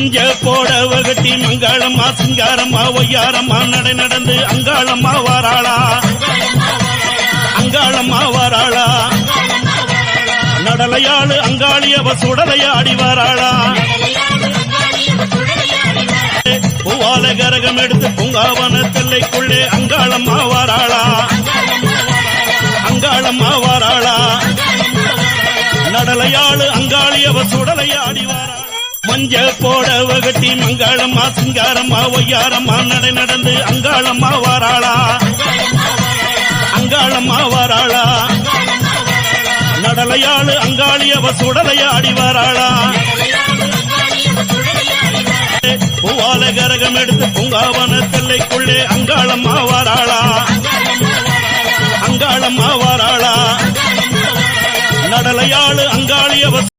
மஞ்ச போடவ கட்டி மங்களம்மா சிங்காரம்மா ஒய்யாரம்மா நடை நடந்து அங்காளம்மா வாராளா அங்காளம்மா வாராளா நடலையாளு அங்காளியவ சுடலையாடி வாராளா பூவால கரகம் எடுத்து பூங்காவன தெல்லைக்குள்ளே அங்காளம்மா வாராளா அங்காளம்மா வாராளா நடலையாளு அங்காளியவ சுடலையாடி வாராளா மஞ்ச போடவ கட்டி மங்களம்மா சிங்காரம்மா ஒய்யாரம்மா நடை நடந்து அங்காளம்மா வாராளா அங்காளம்மா வாராளா நடலையாளு அங்காளியவ சுடலையாடி வாராளா பூவால கரகம் எடுத்து பூங்காவன தெல்லைக்குள்ளே அங்காளம்மா வாராளா அங்காளம்மா வாராளா நடலையாளு அங்காளியவ